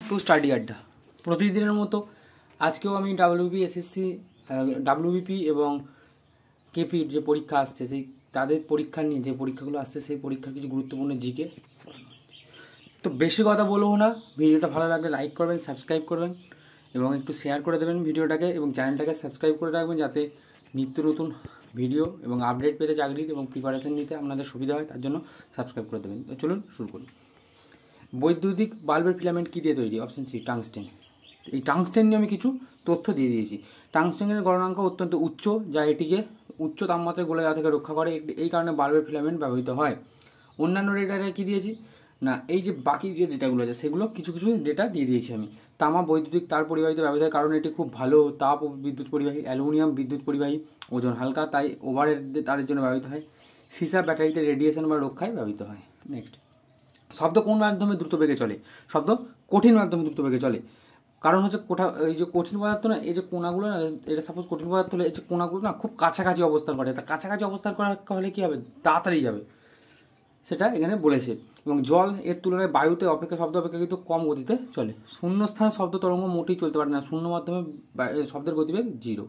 To study আড্ডা। প্রতিদিনের মতো আজকেও আমি ডাব্লিউবি এসএসসি ডাব্লিউবিপি এবং কেপির যে পরীক্ষা আসছে সেই তাদের পরীক্ষা নিয়ে যে পরীক্ষাগুলো আসছে সেই পরীক্ষার কিছু গুরুত্বপূর্ণ জিকে। তো বেশি কথা বলবো না, ভিডিওটা ভালো লাগলে লাইক করবেন, সাবস্ক্রাইব করবেন এবং একটু শেয়ার করে দেবেন ভিডিওটাকে এবং চ্যানেলটাকে সাবস্ক্রাইব করে রাখবেন যাতে নিত্য নতুন ভিডিও এবং আপডেট পেতে চাকরির এবং প্রিপারেশান নিতে আপনাদের সুবিধা হয়, তার জন্য সাবস্ক্রাইব করে দেবেন। তো চলুন শুরু করি। বৈদ্যুতিক বাল্বের ফিলামেন্ট কী দিয়ে তৈরি? Option C, tungsten. এই টাংস্টেন নিয়ে আমি কিছু তথ্য দিয়ে দিয়েছি। টাংস্টেনের গলনাঙ্ক অত্যন্ত উচ্চ, যা এটিকে উচ্চ তাপমাত্রায় গলে যাওয়া থেকে রক্ষা করে, এই কারণে বাল্বের ফিলামেন্ট ব্যবহৃত হয়। অন্যান্য ডেটাটা কী দিয়েছি না, এই যে বাকি যে ডেটাগুলো আছে সেগুলো কিছু ডেটা দিয়ে দিয়েছি আমি। তামা বৈদ্যুতিক তার পরিবাহিত ব্যবহৃত হয় কারণ এটি খুব ভালো তাপ ও বিদ্যুৎ পরিবাহী। অ্যালুমিনিয়াম বিদ্যুৎ পরিবাহী, ওজন হালকা, তাই ওভারের তারের জন্য ব্যবহৃত হয়। সীসা ব্যাটারিতে রেডিয়েশন বা রক্ষায় ব্যবহৃত হয়। নেক্সট, শব্দ কোন মাধ্যমে দ্রুত বেগে চলে? শব্দ কঠিন মাধ্যমে দ্রুত বেগে চলে। কারণ হচ্ছে এই যে কঠিন পদার্থ না, এই যে কোনাগুলো না, এটা সাপোজ কঠিন পদার্থ হলে এই যে কোনাগুলো না খুব কাছাকাছি অবস্থান করে, তা কাছাকাছি অবস্থান করা হলে কী হবে? তাড়াতাড়ি যাবে, সেটা এখানে বলেছে। এবং জল এর তুলনায় বায়ুতে শব্দ অপেক্ষাকৃত কম গতিতে চলে। শূন্যস্থানে শব্দ তরঙ্গ মোটেই চলতে পারে না, শূন্য মাধ্যমে শব্দের গতিবেগ 0।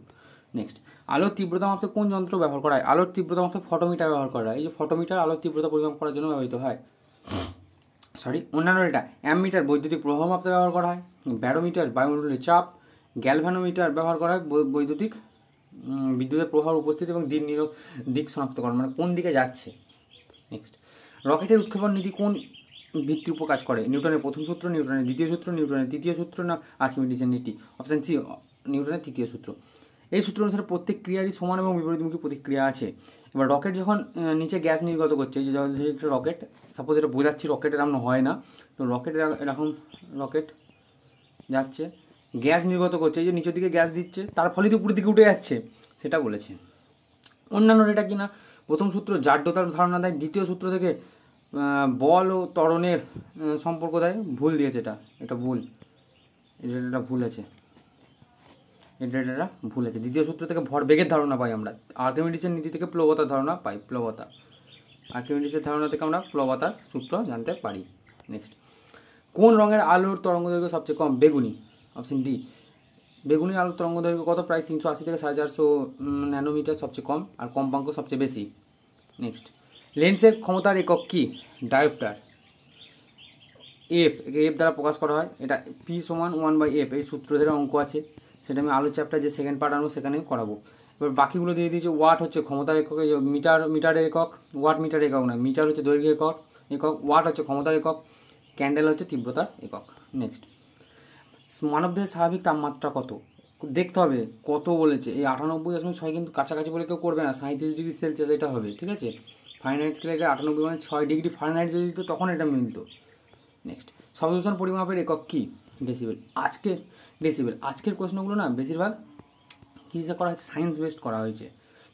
নেক্সট, আলোর তীব্রতা মাপতে কোন যন্ত্র ব্যবহার করা হয়? আলোর তীব্রতা মাপতে ফটোমিটার ব্যবহার করা হয়। এই যে ফটোমিটার আলোর তীব্রতা পরিমাপ করার জন্য ব্যবহৃত হয়। অন্যান্য ডেটা, অ্যামমিটার বৈদ্যুতিক প্রবাহ মাপতে ব্যবহার করা হয়। ব্যারোমিটার বায়ুমণ্ডলের চাপ। গ্যালভানোমিটার ব্যবহার করা হয় বিদ্যুতের প্রবাহের উপস্থিতি এবং দিক শনাক্তকরণ, মানে কোন দিকে যাচ্ছে। নেক্সট, রকেটের উৎক্ষেপণ নীতি কোন ভিত্তির উপর কাজ করে? নিউটনের প্রথম সূত্র, নিউটনের দ্বিতীয় সূত্র, নিউটনের তৃতীয় সূত্র, না আর্কিমিডিসের নীতি? অপশান সি, নিউটনের তৃতীয় সূত্র। এই সূত্র অনুসারে প্রত্যেক ক্রিয়ারই সমান এবং বিপরীতমুখী প্রতিক্রিয়া আছে। এবার রকেট যখন নিচে গ্যাস নির্গত করছে, এই যে একটা রকেট, সাপোজ এটা বোঝাচ্ছি রকেট এরকম হয় না, তো রকেট এরকম রকেট যাচ্ছে, গ্যাস নির্গত করছে, এই যে নিচের দিকে গ্যাস দিচ্ছে, তার ফলে তো উপরের দিকে উঠে যাচ্ছে, সেটা বলেছে। অন্যান্য এটা কি না, প্রথম সূত্র জাড্যতার ধারণা দেয়, দ্বিতীয় সূত্র থেকে বল ও ত্বরণের সম্পর্ক দেয়। ভুল দিয়েছে, এটা ভুল, এটা ভুল আছে, এটা ভুল আছে। দ্বিতীয় সূত্র থেকে ভরবেগের ধারণা পাই আমরা। আর্কিমিডিসের নীতি থেকে প্লবতার ধারণা পাই। আর্কিমিডিসের ধারণা থেকে আমরা প্লবতার সূত্র জানতে পারি। নেক্সট, কোন রঙের আলোর তরঙ্গদৈর্ঘ্য সবচেয়ে কম? বেগুনি। অপশন ডি, বেগুনি আলোর তরঙ্গদৈর্ঘ্য কত? প্রায় 380 থেকে 450 ন্যানোমিটার সবচেয়ে কম, আর কম্পাঙ্ক সবচেয়ে বেশি। নেক্সট, লেন্সের ক্ষমতার একক কী? ডায়োপ্টার। এফ দ্বারা প্রকাশ করা হয়। এটা পি সমান 1/f, এই সূত্র ধরে অঙ্ক আছে, সেটা আমি আলোর চ্যাপ্টার যে সেকেন্ড পার্ট আনবো সেখানে করাবো। এবার বাকিগুলো দিয়ে দিয়েছে। ওয়াট হচ্ছে ক্ষমতার একক, মিটারের একক। ওয়াট মিটার একক না, মিটার হচ্ছে দৈর্ঘ্য একক, ওয়াট হচ্ছে ক্ষমতার একক, ক্যান্ডেল হচ্ছে তীব্রতার একক। নেক্সট, মানবদেহের স্বাভাবিক তাপমাত্রা কত? দেখতে হবে কত বলেছে। এই 98.6 কিন্তু কাছাকাছি বলে কেউ করবে না, 37 ডিগ্রি সেলসিয়াস এটা হবে, ঠিক আছে। ফারেনহাইট স্কেলে 98 মানে 6 ডিগ্রি ফারেনহাইট যদি দিত তখন এটা মিলত। নেক্সট, শব্দদূষণ পরিমাপের একক কী? ডেসিবেল। আজকের কোয়েশ্চেনগুলো না বেশিরভাগ কিসে করা হয়েছে? সায়েন্স বেসড করা হয়েছে।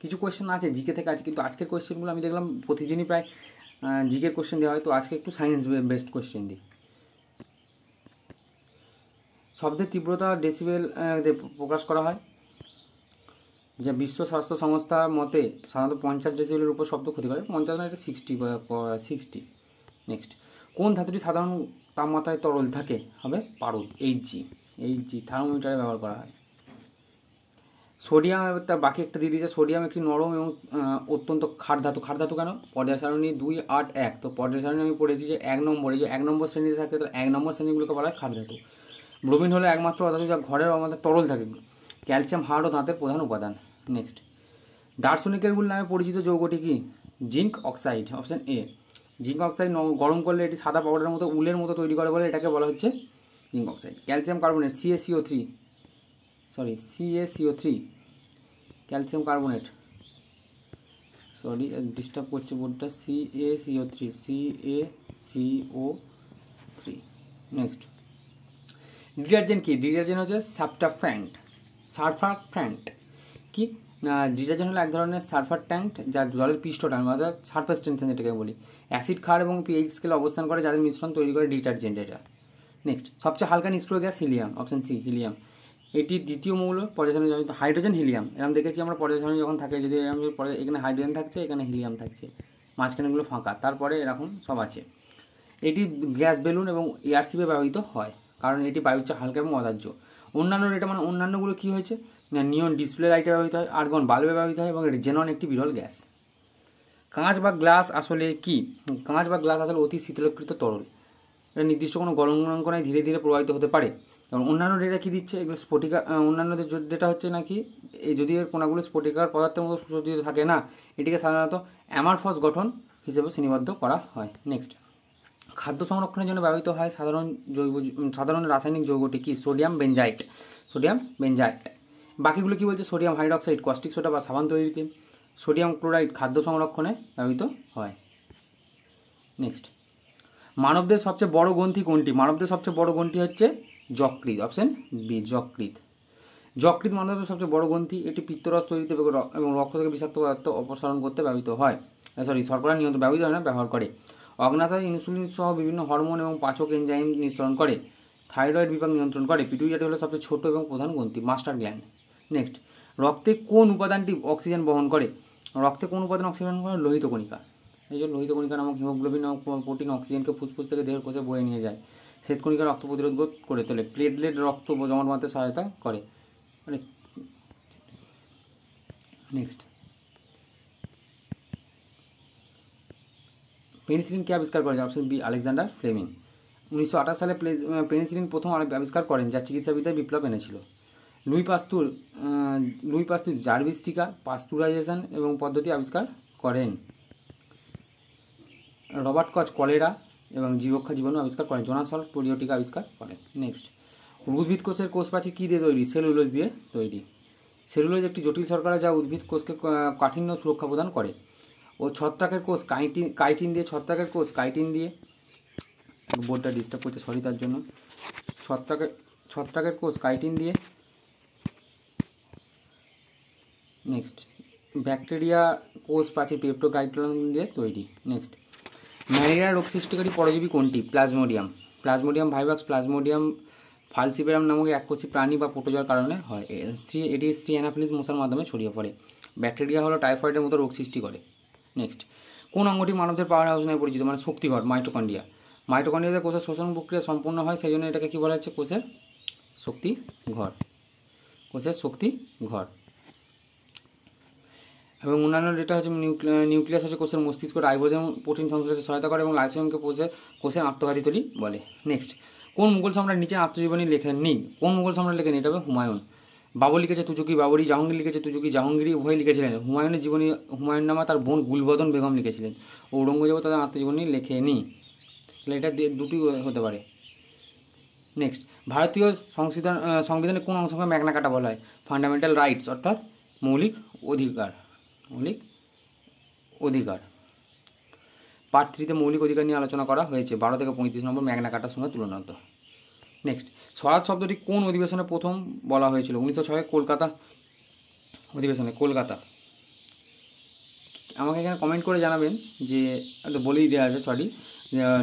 কিছু কোয়েশ্চেন আছে জিকে থেকে আছে, কিন্তু আজকের কোয়েশ্চেনগুলো আমি দেখলাম প্রতিদিনই প্রায় জিকের কোয়েশ্চেন দেওয়া হয়, তো আজকে একটু সায়েন্স বেসড কোয়েশ্চেন দিই। শব্দের তীব্রতা ডেসিবেল প্রকাশ করা হয়, যা বিশ্ব স্বাস্থ্য সংস্থার মতে সাধারণত 50 ডেসিবেলের উপর শব্দ ক্ষতি করে। 50 না, এটা 60। নেক্সট, কোন ধাতুটি সাধারণ তাপমাত্রায় তরল থাকে? হবে পারদ। Hg থার্মোমিটারে ব্যবহার করা হয়। সোডিয়াম, তার বাকি একটা দিয়ে দিয়েছে। সোডিয়াম একটি নরম এবং অত্যন্ত ক্ষার ধাতু কেন? পর্যায় সারণী 2, 8, 1। তো পর্যায় সারণী আমি পড়েছি যে 1 নম্বরে, যে 1 নম্বর শ্রেণীতে থাকে, তার 1 নম্বর শ্রেণীগুলোকে বলা হয় ক্ষার ধাতু। ব্রোমিন হলো একমাত্র অধাতু যা ঘরের আমাদের তরল থাকে। ক্যালসিয়াম হাড় ও দাঁতের প্রধান উপাদান। নেক্সট, দার্শনিকের গুল নামে পরিচিত যৌগটি কি? Zinc oxide. Option A, zinc oxide গরম করলে এটি সাদা পাউডারের মতো উলের মতো তৈরি করে বলে এটাকে বলা হচ্ছে zinc oxide. Calcium carbonate CaCO3, calcium carbonate, disturb করছে বোর্ডটা, CaCO3। নেক্সট, ডিটারজেন্ট কি? ডিটারজেন্ট হচ্ছে সারফারট্যান্ট। কি না, ডিটারজেন্ট হলো এক ধরনের সারফারট্যান্ট যা জলের পৃষ্ঠটান, অর্থাৎ সারফেস টেনশন যেটাকে বলি। অ্যাসিড, ক্ষার এবং পিএইচ স্কেলে অবস্থান করে যাদের মিশ্রণ তৈরি করে ডিটারজেন্ট এটা। নেক্সট, সবচেয়ে হালকা নিষ্ক্রিয় gas? Helium. Option C, helium. এটি দ্বিতীয় মৌল পর্যায় সারণী। হাইড্রোজেন, হিলিয়াম এরকম দেখেছি আমরা পর্যায় সারণী যখন থাকে, যদি এরকম এখানে হাইড্রোজেন থাকছে, এখানে হিলিয়াম থাকছে, মাঝখানেগুলো ফাঁকা, তারপরে এরকম সব আছে। এটি গ্যাস বেলুন এবং এয়ারশিপে ব্যবহৃত হয়। কারণ এটি বায়ুর চেয়ে হালকা এবং অদাহ্য। অন্যান্য ডেটা মানে অন্যান্যগুলো কী হয়েছে না, নিয়ন ডিসপ্লে লাইটে ব্যবহৃত হয়, আর্গন বাল্বে ব্যবহৃত হয় এবং জেনন একটি বিরল গ্যাস। কাঁচ বা গ্লাস আসলে কি? কাঁচ বা গ্লাস আসলে অতি শীতলীকৃত তরল। এটা নির্দিষ্ট কোনো গলনাঙ্কনায় ধীরে ধীরে প্রবাহিত হতে পারে। এবং অন্যান্য ডেটা কী দিচ্ছে, এগুলো স্ফটিকা, অন্যান্যদের ডেটা হচ্ছে নাকি এই যদি এর কোনাগুলো স্ফটিকার পদার্থের মতো সুসজ্জিত থাকে না, এটিকে সাধারণত অ্যামারফস গঠন হিসেবে শ্রেণীবদ্ধ করা হয়। নেক্সট, খাদ্য সংরক্ষণের জন্য ব্যবহৃত হয় সাধারণ রাসায়নিক যৌগটি কি? সোডিয়াম বেনজাইট। সোডিয়াম বেনজাইট। বাকিগুলো কী বলছে? সোডিয়াম হাইড্রক্সাইড কস্টিক সোডা বা সাবান তৈরিতে, সোডিয়াম ক্লোরাইড খাদ্য সংরক্ষণে ব্যবহৃত হয়। নেক্সট, মানবদের সবচেয়ে বড় গ্রন্থি কোনটি? মানবদের সবচেয়ে বড় গ্রন্থি হচ্ছে যকৃৎ, অপশন বি যকৃৎ। যকৃৎ মানবদের সবচেয়ে বড় গ্রন্থি। এটি পিত্তরস তৈরিতে এবং রক্ত থেকে বিষাক্ত পদার্থ অপসারণ করতে ব্যবহৃত হয়, শর্করা নিয়ন্ত্রণ ব্যবহৃত হয় না, ব্যবহার করে। অগ্নাশয় ইনসুলিন সহ বিভিন্ন হরমোন এবং পাচক এনজাইম নিঃসরণ করে। থাইরয়েড বিভাগ নিয়ন্ত্রণ করে। পিটুইটারি হলো সবচেয়ে ছোট এবং প্রধান গ্রন্থি, মাস্টার গ্ল্যান্ড। নেক্সট, রক্তে কোন উপাদানটি অক্সিজেন বহন করে? রক্তে কোন উপাদান অক্সিজেন বহন করে? লোহিত কণিকা। এই যে লোহিত কণিকা নামক হিমোগ্লোবিন নামক প্রোটিন অক্সিজেনকে ফুসফুস থেকে দেহের কোষে বয়ে নিয়ে যায়। শ্বেতকণিকা রক্ত প্রতিরোধ করে তোলে। প্লেটলেট রক্ত জমাট সহায়তা করে। নেক্সট, পেনিসিলিন কে আবিষ্কার করেছে? Option B Alexander Fleming. 1928 সালে পেনিসিলিন প্রথম আবিষ্কার করেন, যা চিকিৎসাবিদ্যায় বিপ্লব এনেছিল। লুই পাস্তুর জার্ভিস টিকা পাস্তুরাইজেশন এবং পদ্ধতি আবিষ্কার করেন। রবার্ট কচ কলেরা এবং জীবক্ষা জীবাণু আবিষ্কার করেন। জোনাস হল পোলিও টিকা আবিষ্কার করেন। নেক্সট, উদ্ভিদ কোষের কোষপ্রাচীর কী দিয়ে তৈরি? সেলুলোজ দিয়ে তৈরি। সেলুলোজ একটি জটিল শর্করা যা উদ্ভিদ কোষকে কাঠিন্য সুরক্ষা প্রদান করে। ও ছত্রাকের কোষ কাইটিন দিয়ে বোর্ডটা ডিস্টার্ব করছে, সরি তার জন্য। ছত্রাকের কোষ কাইটিন দিয়ে। নেক্সট, ব্যাকটেরিয়া কোষ প্রাচীর পেপটোগ্লাইকান দিয়ে তৈরি। নেক্সট, ম্যালেরিয়া রোগ সৃষ্টিকারী পরজীবী কোনটি? প্লাজমোডিয়াম। প্লাজমোডিয়াম ভাইভাক্স প্লাজমোডিয়াম ফালসিপেরাম নামক এককোষী প্রাণী বা প্রোটোজোয়ার কারণে হয়। এটি স্ত্রী অ্যানাফিলিস মশার মাধ্যমে ছড়িয়ে পড়ে। ব্যাকটেরিয়া হলো টাইফয়েডের মতো রোগ সৃষ্টি করে। নেক্সট, কোন অঙ্গটি মানবদের পাওয়ার হাউস নামে পরিচিত? মানে শক্তিঘর, মাইটোকন্ড্রিয়া। মাইটোকন্ড্রিয়াতে কোষের শোষণ প্রক্রিয়া সম্পূর্ণ হয়, সেই জন্য এটাকে কী বলা হচ্ছে? কোষের শক্তি ঘর। কোষের শক্তি ঘর। এবং অন্যান্য ডেটা হচ্ছে নিউক্লিয়াস হচ্ছে কোষের মস্তিষ্ক, রাইবোজোম প্রোটিন সংশ্লেষে সহায়তা করে এবং লাইসোজোমকে কোষের আত্মঘাতী তৈরি বলে। নেক্সট, কোন মুঘল সম্রাট নিচে আত্মজীবনী লেখেননি? কোন মুঘল সম্রাট লেখেন? এটা হবে হুমায়ুন। বাবর লিখেছে তুজুকি বাবরি, জাহাঙ্গীর লিখেছে তুজুকি জাহাঙ্গীরি, উভয় লিখেছিলেন। হুমায়ুনের জীবনী হুমায়ুননামা তার বোন গুলবদন বেগম লিখেছিলেন। ঔরঙ্গজেব তাদের আত্মজীবনী লেখেনি। তাহলে এটা দুটি হতে পারে। নেক্সট, ভারতীয় সংবিধানে কোন অংশকে ম্যাগনা কার্টা বলা হয়? ফান্ডামেন্টাল রাইটস, অর্থাৎ মৌলিক অধিকার। পার্ট 3-তে মৌলিক অধিকার নিয়ে আলোচনা করা হয়েছে। 12 থেকে 35 নম্বর ম্যাগনা কার্টার সঙ্গে তুলনাত। নেক্সট, স্বরাজ শব্দটি কোন অধিবেশনে প্রথম বলা হয়েছিল? 1906 কলকাতা অধিবেশনে। কলকাতা। আমাকে এখানে কমেন্ট করে জানাবেন যে বলেই দেওয়া আছে, সরি,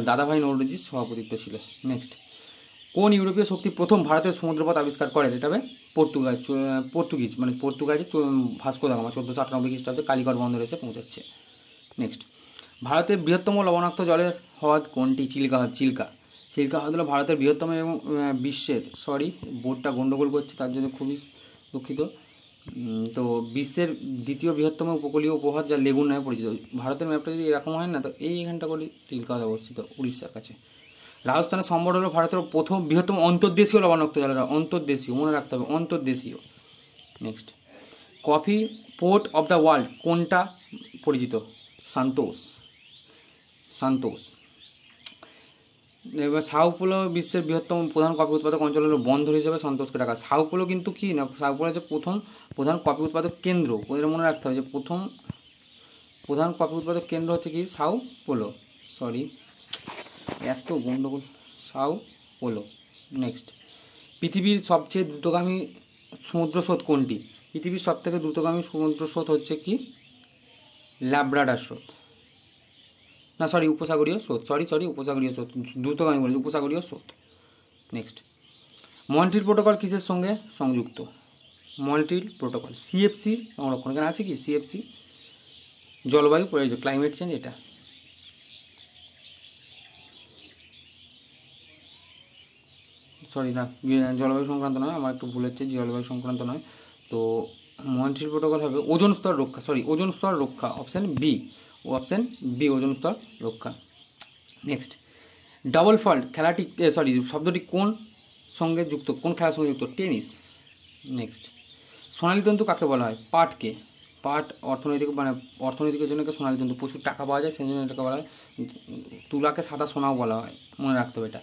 দাদাভাই নওরোজির সভাপতিত্ব ছিল। নেক্সট, কোন ইউরোপীয় শক্তি প্রথম ভারতের সমুদ্রপথ আবিষ্কার করে? এটা হবে পর্তুগাজে ভাস্কো দা গামা 1498 খ্রিস্টাব্দে কালিকট বন্দরে এসে পৌঁছাচ্ছে। নেক্সট, ভারতের বৃহত্তম লবণাক্ত জলের হ্রদ কোনটি? চিল্কা হ্রদ হলো ভারতের বৃহত্তম এবং বিশ্বের, সরি বোর্ডটা গণ্ডগোল করছে তার জন্য খুবই দুঃখিত। তো বিশ্বের দ্বিতীয় বৃহত্তম উপকূলীয় উপহ্রদ, যা লেগুন নামে পরিচিত। ভারতের ম্যাপটা যদি এরকম হয় না, তো এইখানটা করে চিল্কা হ্রদ অবস্থিত উড়িষ্যার কাছে। রাজস্থানের সম্বর হলো ভারতের প্রথম বৃহত্তম অন্তর্দেশীয় লবণাক্ত জলের, অন্তর্দেশীয়, মনে রাখতে হবে, অন্তর্দেশীয়। Next, coffee port of the world কোনটা পরিচিত? সান্তোস। এবার সাও পোলো বিশ্বের বৃহত্তম প্রধান কফি উৎপাদক অঞ্চল হলো বন্দর হিসেবে সন্তোষকে ডাকা। সাও পোলো কিন্তু কি না, সাও পোলো হচ্ছে প্রধান কফি উৎপাদক কেন্দ্র। ওদের মনে রাখতে হবে যে প্রধান কফি উৎপাদক কেন্দ্র হচ্ছে কি সাও পোলো, সরি এত গণ্ডগোল, সাও পোলো। নেক্সট, পৃথিবীর সবচেয়ে দ্রুতগামী সমুদ্র স্রোত কোনটি? পৃথিবীর সবথেকে দ্রুতগামী সমুদ্র স্রোত হচ্ছে কি ল্যাব্রাডার স্রোত, না সরি উপসাগরীয় স্রোত, উপসাগরীয় স্রোত, দ্রুতগামী বলে উপসাগরীয় স্রোত। নেক্সট, মন্ট্রিল প্রোটোকল কিসের সঙ্গে সংযুক্ত? মন্ট্রিল প্রোটোকল CFC সংরক্ষণ, এখানে আছে কি CFC, জলবায়ু পরিবর্তন, ক্লাইমেট চেঞ্জ। এটা সরি না, জলবায়ু সংক্রান্ত নয়, আমার একটু ভুল হচ্ছে, জলবায়ু সংক্রান্ত নয়। তো মন্ট্রিল প্রোটোকল হবে ওজোন স্তর রক্ষা, ওজোন স্তর রক্ষা, অপশান বি, ওজোন স্তর রক্ষা। নেক্সট, ডাবল ফল্ট খেলাটি শব্দটি কোন সঙ্গে যুক্ত, কোন খেলার সঙ্গে যুক্ত? টেনিস। নেক্সট, সোনালী তন্তু কাকে বলা হয়? পাটকে। পাট অর্থনৈতিকের জন্য সোনালী তন্তু, প্রচুর টাকা পাওয়া যায় সেই জন্য এটাকে বলা হয়। তুলাকে সাদা সোনাও বলা হয়, মনে রাখতে হবে এটা।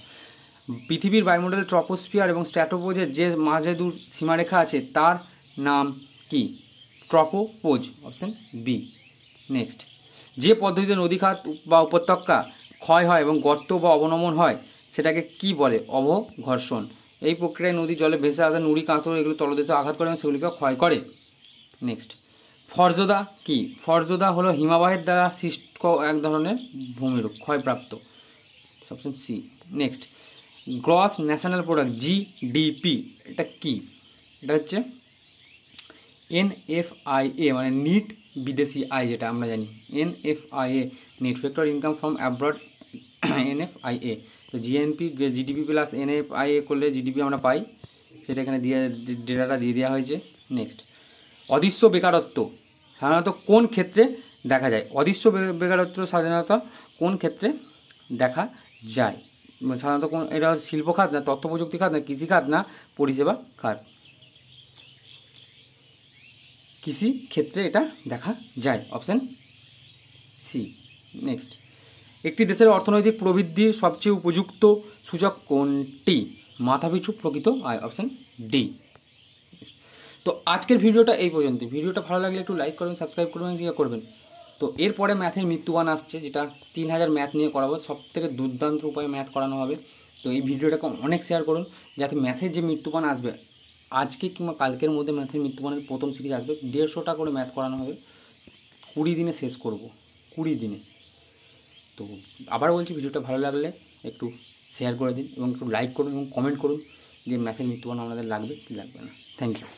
পৃথিবীর বায়ুমণ্ডলের ট্রপোস্ফিয়ার এবং স্ট্র্যাটোপোজের যে মাঝে দূর সীমারেখা আছে তার নাম কি? ট্রপোপোজ, অপশান বি। নেক্সট, যে পদ্ধতিতে নদীখাত বা উপত্যকা ক্ষয় হয় এবং গর্ত বা অবনমন হয় সেটাকে কি বলে? অবঘর্ষণ। এই প্রক্রিয়ায় নদী জলে ভেসে আসা নুড়ি কাঁকড় এগুলো তলদেশে আঘাত করে এবং সেগুলিকে ক্ষয় করে। নেক্সট, ফর্জদা কি? ফর্জদা হলো হিমাবাহের দ্বারা সৃষ্ট এক ধরনের ভূমিরূপ, ক্ষয়প্রাপ্ত, option C. Next, gross national product GDP এটা কি? এটা হচ্ছে NFIA, মানে নিট বিদেশি আয়, যেটা আমরা জানি NFIA, net factor income from abroad, NFIA। তো জিডিপি প্লাস NFIA করলে জিডিপি আমরা পাই, সেটা এখানে ডেটাটা দিয়ে দেওয়া হয়েছে। নেক্সট, অদৃশ্য বেকারত্ব সাধারণত কোন ক্ষেত্রে দেখা যায়? অদৃশ্য বেকারত্ব সাধারণত কোন ক্ষেত্রে দেখা যায়? সাধারণত কোন, এটা শিল্প খাত না তথ্য প্রযুক্তি খাত না কৃষি খাত না পরিষেবা খাত? কৃষি ক্ষেত্রে এটা দেখা যায়, অপশান সি। নেক্সট, একটি দেশের অর্থনৈতিক প্রবৃদ্ধির সবচেয়ে উপযুক্ত সূচক কোনটি? মাথাপিছু প্রকৃত আয়, অপশান ডি। তো আজকের ভিডিওটা এই পর্যন্ত। ভিডিওটা ভালো লাগলে একটু লাইক করবেন, সাবস্ক্রাইব করবেন, কী করবেন। তো এরপরে ম্যাথের মৃত্যুবান আসছে, যেটা 3000 ম্যাথ নিয়ে করাবো, সবথেকে দুর্দান্ত উপায়ে ম্যাথ করানো হবে। তো এই ভিডিওটাকে অনেক শেয়ার করুন, যাতে ম্যাথের যে মৃত্যুবান আসবে আজকে কিংবা কালকের মধ্যে, ম্যাথের মৃত্যুবানের প্রথম সিরিজ আসবে, 150টা করে ম্যাথ করানো হবে, 20 দিনে শেষ করব, 20 দিনে। তো আবার বলছি, ভিডিওটা ভালো লাগলে একটু শেয়ার করে দিন এবং একটু লাইক করুন এবং কমেন্ট করুন যে ম্যাথের মৃত্যুবান আপনাদের লাগবে কি লাগবে না। Thank you.